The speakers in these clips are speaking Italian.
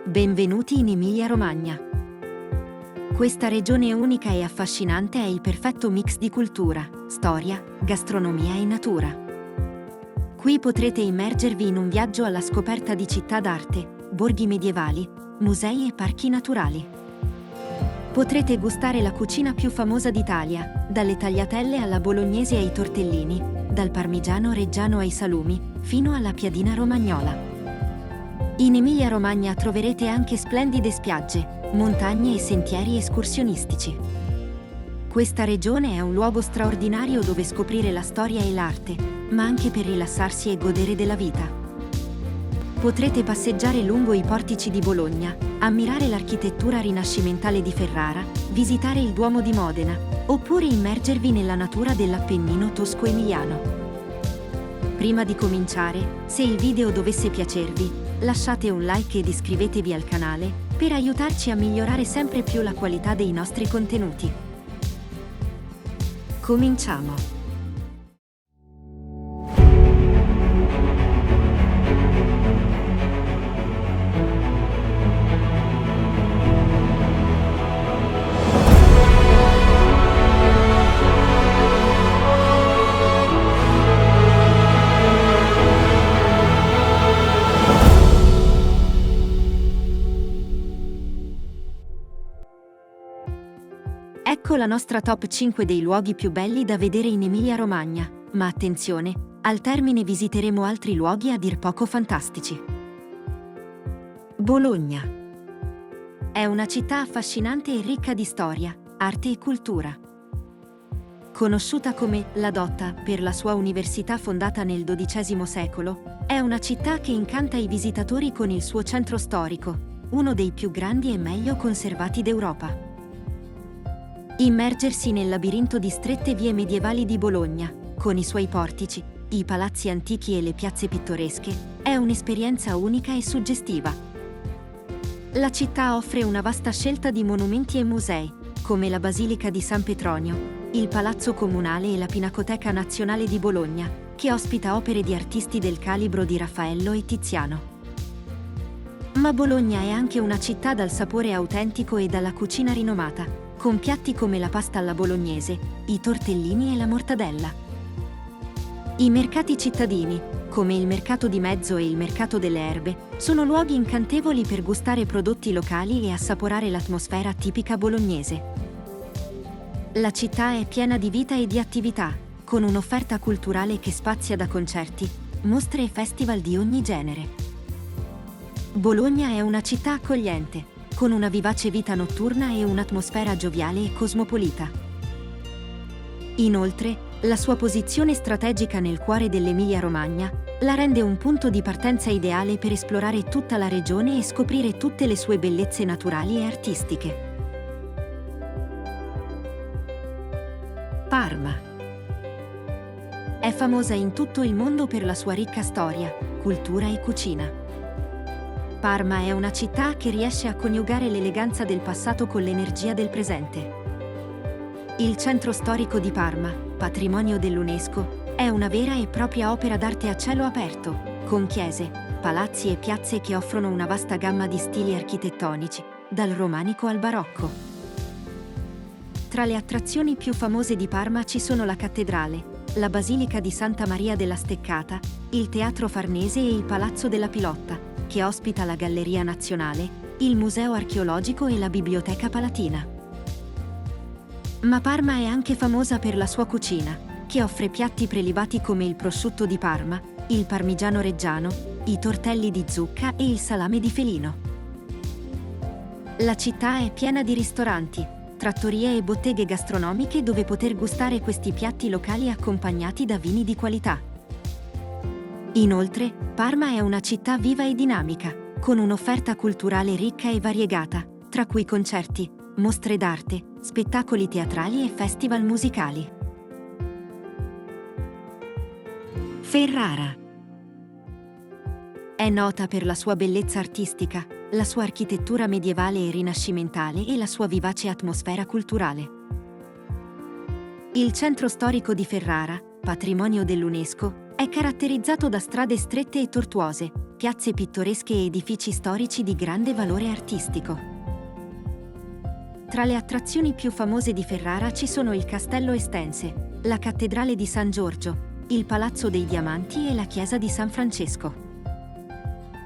Benvenuti in Emilia-Romagna. Questa regione unica e affascinante è il perfetto mix di cultura, storia, gastronomia e natura. Qui potrete immergervi in un viaggio alla scoperta di città d'arte, borghi medievali, musei e parchi naturali. Potrete gustare la cucina più famosa d'Italia, dalle tagliatelle alla bolognese ai tortellini, dal parmigiano reggiano ai salumi, fino alla piadina romagnola. In Emilia-Romagna troverete anche splendide spiagge, montagne e sentieri escursionistici. Questa regione è un luogo straordinario dove scoprire la storia e l'arte, ma anche per rilassarsi e godere della vita. Potrete passeggiare lungo i portici di Bologna, ammirare l'architettura rinascimentale di Ferrara, visitare il Duomo di Modena, oppure immergervi nella natura dell'Appennino tosco-emiliano. Prima di cominciare, se il video dovesse piacervi, lasciate un like ed iscrivetevi al canale per aiutarci a migliorare sempre più la qualità dei nostri contenuti. Cominciamo! Ecco la nostra top 5 dei luoghi più belli da vedere in Emilia-Romagna, ma attenzione, al termine visiteremo altri luoghi a dir poco fantastici. Bologna. È una città affascinante e ricca di storia, arte e cultura. Conosciuta come La Dotta per la sua università fondata nel XII secolo, è una città che incanta i visitatori con il suo centro storico, uno dei più grandi e meglio conservati d'Europa. Immergersi nel labirinto di strette vie medievali di Bologna, con i suoi portici, i palazzi antichi e le piazze pittoresche, è un'esperienza unica e suggestiva. La città offre una vasta scelta di monumenti e musei, come la Basilica di San Petronio, il Palazzo Comunale e la Pinacoteca Nazionale di Bologna, che ospita opere di artisti del calibro di Raffaello e Tiziano. Ma Bologna è anche una città dal sapore autentico e dalla cucina rinomata, con piatti come la pasta alla bolognese, i tortellini e la mortadella. I mercati cittadini, come il mercato di Mezzo e il mercato delle erbe, sono luoghi incantevoli per gustare prodotti locali e assaporare l'atmosfera tipica bolognese. La città è piena di vita e di attività, con un'offerta culturale che spazia da concerti, mostre e festival di ogni genere. Bologna è una città accogliente, con una vivace vita notturna e un'atmosfera gioviale e cosmopolita. Inoltre, la sua posizione strategica nel cuore dell'Emilia-Romagna la rende un punto di partenza ideale per esplorare tutta la regione e scoprire tutte le sue bellezze naturali e artistiche. Parma. È famosa in tutto il mondo per la sua ricca storia, cultura e cucina. Parma è una città che riesce a coniugare l'eleganza del passato con l'energia del presente. Il centro storico di Parma, patrimonio dell'UNESCO, è una vera e propria opera d'arte a cielo aperto, con chiese, palazzi e piazze che offrono una vasta gamma di stili architettonici, dal romanico al barocco. Tra le attrazioni più famose di Parma ci sono la cattedrale, la Basilica di Santa Maria della Steccata, il Teatro Farnese e il Palazzo della Pilotta, che ospita la Galleria Nazionale, il Museo Archeologico e la Biblioteca Palatina. Ma Parma è anche famosa per la sua cucina, che offre piatti prelibati come il prosciutto di Parma, il parmigiano reggiano, i tortelli di zucca e il salame di felino. La città è piena di ristoranti, trattorie e botteghe gastronomiche dove poter gustare questi piatti locali accompagnati da vini di qualità. Inoltre, Parma è una città viva e dinamica, con un'offerta culturale ricca e variegata, tra cui concerti, mostre d'arte, spettacoli teatrali e festival musicali. Ferrara. È nota per la sua bellezza artistica, la sua architettura medievale e rinascimentale e la sua vivace atmosfera culturale. Il centro storico di Ferrara, patrimonio dell'UNESCO, è caratterizzato da strade strette e tortuose, piazze pittoresche e edifici storici di grande valore artistico. Tra le attrazioni più famose di Ferrara ci sono il Castello Estense, la Cattedrale di San Giorgio, il Palazzo dei Diamanti e la Chiesa di San Francesco.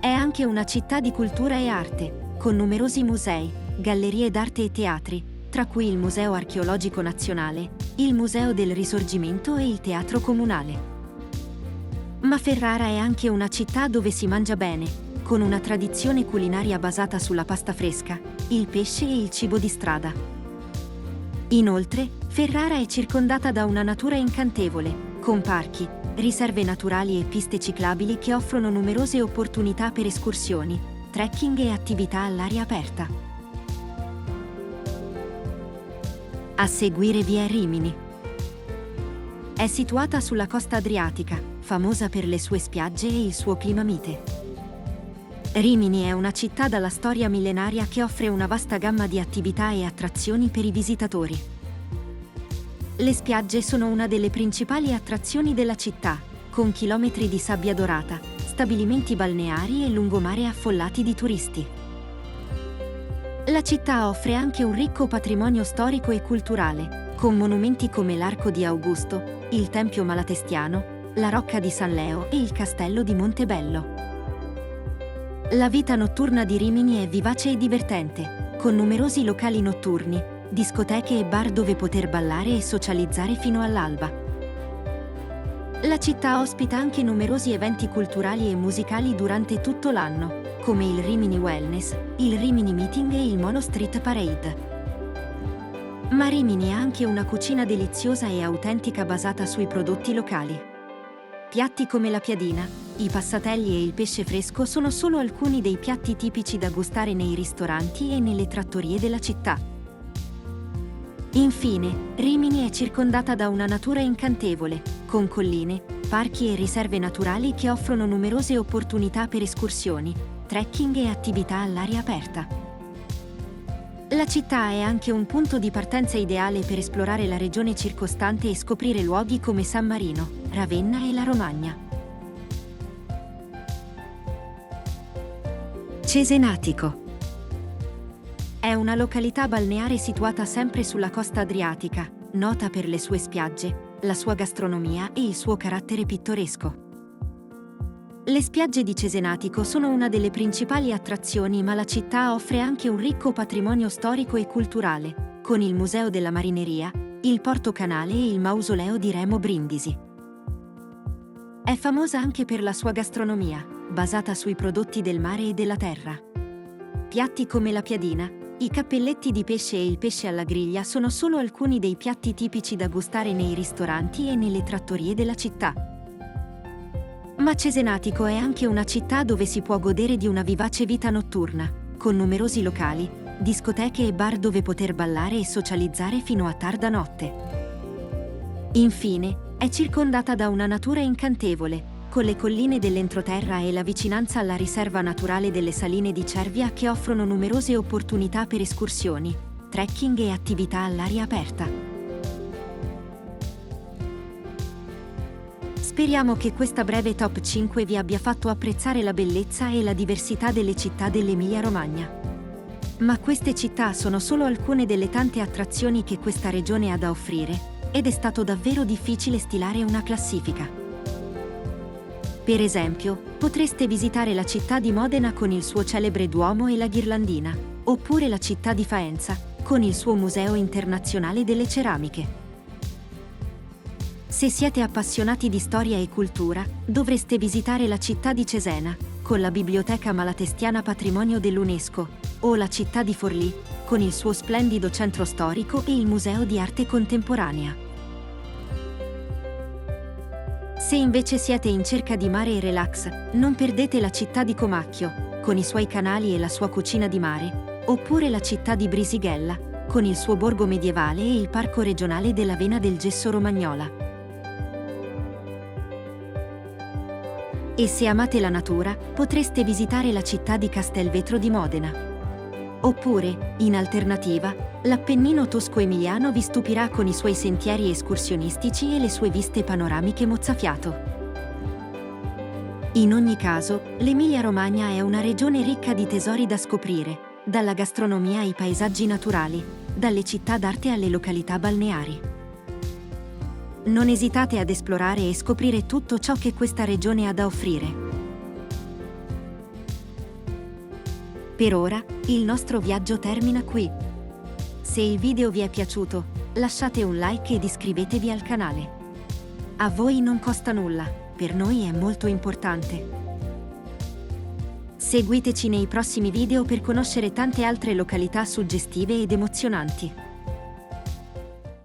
È anche una città di cultura e arte, con numerosi musei, gallerie d'arte e teatri, tra cui il Museo Archeologico Nazionale, il Museo del Risorgimento e il Teatro Comunale. Ma Ferrara è anche una città dove si mangia bene, con una tradizione culinaria basata sulla pasta fresca, il pesce e il cibo di strada. Inoltre, Ferrara è circondata da una natura incantevole, con parchi, riserve naturali e piste ciclabili che offrono numerose opportunità per escursioni, trekking e attività all'aria aperta. A seguire via Rimini. È situata sulla costa adriatica, famosa per le sue spiagge e il suo clima mite. Rimini è una città dalla storia millenaria che offre una vasta gamma di attività e attrazioni per i visitatori. Le spiagge sono una delle principali attrazioni della città, con chilometri di sabbia dorata, stabilimenti balneari e lungomare affollati di turisti. La città offre anche un ricco patrimonio storico e culturale, con monumenti come l'Arco di Augusto, il Tempio Malatestiano, la Rocca di San Leo e il Castello di Montebello. La vita notturna di Rimini è vivace e divertente, con numerosi locali notturni, discoteche e bar dove poter ballare e socializzare fino all'alba. La città ospita anche numerosi eventi culturali e musicali durante tutto l'anno, come il Rimini Wellness, il Rimini Meeting e il Mono Street Parade. Ma Rimini ha anche una cucina deliziosa e autentica basata sui prodotti locali. Piatti come la piadina, i passatelli e il pesce fresco sono solo alcuni dei piatti tipici da gustare nei ristoranti e nelle trattorie della città. Infine, Rimini è circondata da una natura incantevole, con colline, parchi e riserve naturali che offrono numerose opportunità per escursioni, trekking e attività all'aria aperta. La città è anche un punto di partenza ideale per esplorare la regione circostante e scoprire luoghi come San Marino, Ravenna e la Romagna. Cesenatico. È una località balneare situata sempre sulla costa adriatica, nota per le sue spiagge, la sua gastronomia e il suo carattere pittoresco. Le spiagge di Cesenatico sono una delle principali attrazioni, ma la città offre anche un ricco patrimonio storico e culturale, con il Museo della Marineria, il Porto Canale e il Mausoleo di Remo Brindisi. È famosa anche per la sua gastronomia, basata sui prodotti del mare e della terra. Piatti come la piadina, i cappelletti di pesce e il pesce alla griglia sono solo alcuni dei piatti tipici da gustare nei ristoranti e nelle trattorie della città. Ma Cesenatico è anche una città dove si può godere di una vivace vita notturna, con numerosi locali, discoteche e bar dove poter ballare e socializzare fino a tarda notte. Infine, è circondata da una natura incantevole, con le colline dell'entroterra e la vicinanza alla riserva naturale delle Saline di Cervia che offrono numerose opportunità per escursioni, trekking e attività all'aria aperta. Speriamo che questa breve top 5 vi abbia fatto apprezzare la bellezza e la diversità delle città dell'Emilia-Romagna. Ma queste città sono solo alcune delle tante attrazioni che questa regione ha da offrire, ed è stato davvero difficile stilare una classifica. Per esempio, potreste visitare la città di Modena con il suo celebre Duomo e la Ghirlandina, oppure la città di Faenza, con il suo Museo Internazionale delle Ceramiche. Se siete appassionati di storia e cultura, dovreste visitare la città di Cesena, con la Biblioteca Malatestiana Patrimonio dell'UNESCO, o la città di Forlì, con il suo splendido centro storico e il Museo di Arte Contemporanea. Se invece siete in cerca di mare e relax, non perdete la città di Comacchio, con i suoi canali e la sua cucina di mare, oppure la città di Brisighella, con il suo borgo medievale e il parco regionale della Vena del Gesso Romagnola. E se amate la natura, potreste visitare la città di Castelvetro di Modena. Oppure, in alternativa, l'Appennino tosco-emiliano vi stupirà con i suoi sentieri escursionistici e le sue viste panoramiche mozzafiato. In ogni caso, l'Emilia-Romagna è una regione ricca di tesori da scoprire, dalla gastronomia ai paesaggi naturali, dalle città d'arte alle località balneari. Non esitate ad esplorare e scoprire tutto ciò che questa regione ha da offrire. Per ora, il nostro viaggio termina qui. Se il video vi è piaciuto, lasciate un like ed iscrivetevi al canale. A voi non costa nulla, per noi è molto importante. Seguiteci nei prossimi video per conoscere tante altre località suggestive ed emozionanti.